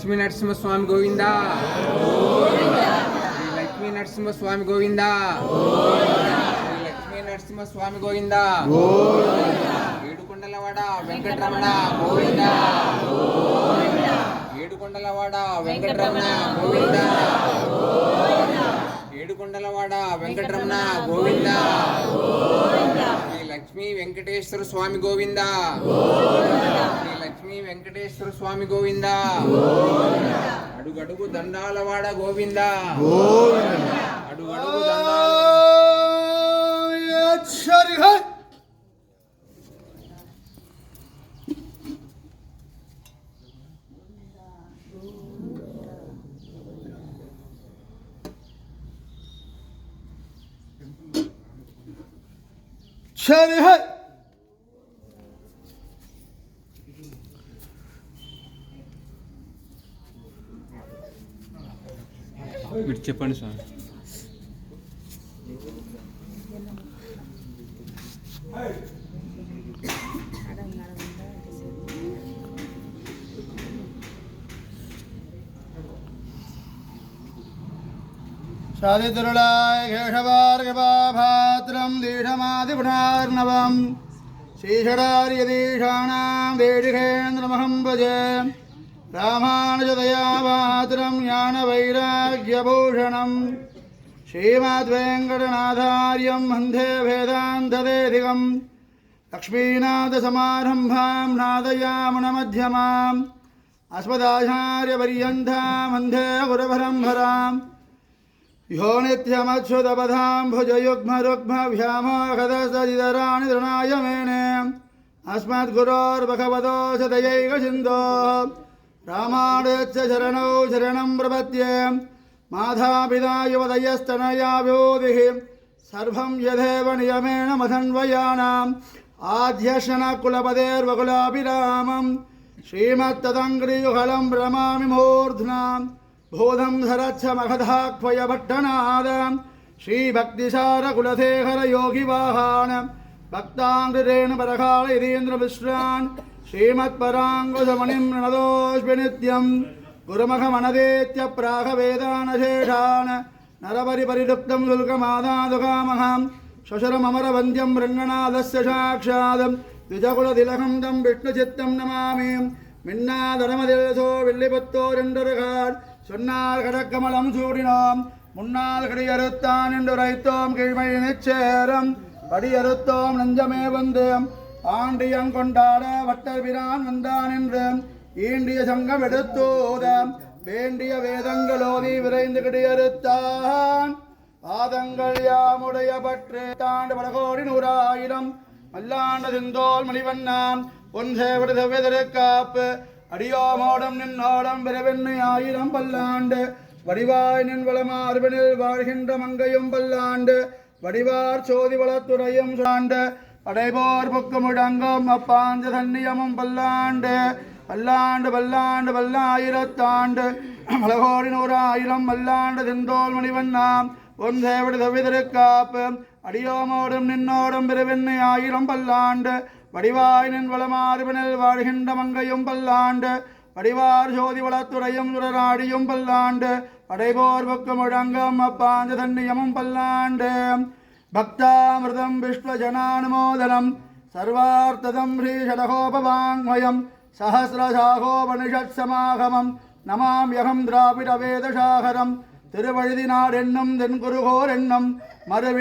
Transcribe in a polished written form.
లక్ష్మీ నరసింహస్వామి గోవింద, శ్రీ లక్ష్మీ నరసింహస్వామి గోవింద, శ్రీ లక్ష్మీ నరసింహస్వామి గోవింద, ఏడుకొండలవాడ వెంకటరమణ గోవింద, ఏడుకొండలవాడ వెంకటరమణ గోవింద, ఏడుకొండలవాడ వెంకటరమణ గోవింద, శ్రీ లక్ష్మీ వెంకటేశ్వర స్వామి గోవింద, శ్రీ లక్ష్మీ వెంకటేశ్వర స్వామి గోవింద, అడుగడుగు దండాలవాడ గోవింద, అడుగడుగు దండాల మీరు చెప్పండి స్వామి. సాదితురులాయ కేశవార్గపాత్రం దీఢమాదిపునార్ణవం శ్రీషడార్యదీషాణాం దేశికేంద్రమహం భజే రామానుజదయాపాత్రం జ్ఞానవైరాగ్యభూషణం శ్రీమద్వేంకటనాథార్యం వందే వేదాంతదేధికం లక్ష్మీనాథసమారంభాం నాదయామునమధ్యమాం అస్మదాచార్యపర్యంతాం వందే గురుపరంపరాం यो नित्यमच्युतपदां भुजयुग्मरुग्मव्यामोहदसजितराणि तृणाय मेने अस्मद्गुरोर्भगवतोऽस्य दयैकसिन्धो रामानुजस्य शरणौ शरणं प्रपद्ये मातापिता युवतयस्तनया विभूतिः सर्वं यथेव नियमेन मदन्वयानाम् आद्यशनकुलपतेर्वकुलाभिरामं श्रीमत्तदङ्घ्रियुगलं रमामि मूर्ध्नाम् भूतं धरच्छ मखधाक्वयभट्टनाद श्रीभक्तिसारकुलशेखर योगिवाहान भक्ताङ्घ्रिरेण परकाल यतीन्द्रमिश्रान् श्रीमत्पराङ्कुशमणिं प्रणतोऽस्मि नित्यं गुरुमखमनदेत्य प्राहवेदानशेषान् नरपरिपरिदुक्तं शुल्कमादादुकामहं श्वशुरममरवन्द्यं रङ्गनाथस्य साक्षात् द्विजकुलतिलकं तं विष्णुचित्तं नमामि मिन्नादरमदिलसो विल्लिपुत्तोरेन्दुरगार சொன்னார் கடக்கமலம் சூடினோம் முன்னால் கடியறுத்தான் என்று உரைத்தோம் கீழ்மை நிச்சேரம் படியறுத்தோம் நஞ்சமே வந்து ஆண்டியம் கொண்டாட வட்டர் பிரான் வந்தான் என்று ஈண்டிய சங்கம் எடுத்தோத வேண்டிய வேதங்களோதி விரைந்து கடியறுத்தான் பாதங்கள் யாமுடைய பற்று தாண்டு படகோடி 100,000 மல்லாண்ட சிந்தோல் மணிவண்ணாம் பொன்சேவடு செவ்விதற்காப்பு அடியோமோடம் நின்னோடம் விரவெண்ணை 1000 பல்லாண்டு வடிவாய் நின் வளமார்பினில் வாழ்கின்ற மங்கையும் பல்லாண்டு வடிவார் சோதி வளத்துறையும் சாண்டு படைபோர் புக்கு முழங்கும் அப்பாஞ்ச தன்னியமும் பல்லாண்டு பல்லாண்டு பல்லாண்டு பல்லாயிரத்தாண்டு பலகோடி 100,000 மல்லாண்டு செந்தோல் மணிவண்ணாம் பொன் சேவடி தவிதற்காப்பு அடியோமோடும் நின்னோடும் விரவெண்ணை 1000 பல்லாண்டு வடிவாய் நின் வளமார்பினில் வாழ்கின்ற மங்கையும் பல்லாண்டு வடிவார் சோதி வளத்துறையும் சுரராடியும் பல்லாண்டு படைபோர் புக்கு முழங்கும் அப்பாஞ்ச தன்னியமும் பல்லாண்டு பக்தாமிருதம் விஸ்வஜனானுமோதனம் சர்வார்த்ததம் ஸ்ரீஷடகோபவாங்மயம் சஹசிரசாகோபனிஷத் சமாகமம் நமாம்யகம் திராவிட வேதசாகரம் திருவழுதி நாடென்னும் தென்குருகோர் எண்ணம் மறுவி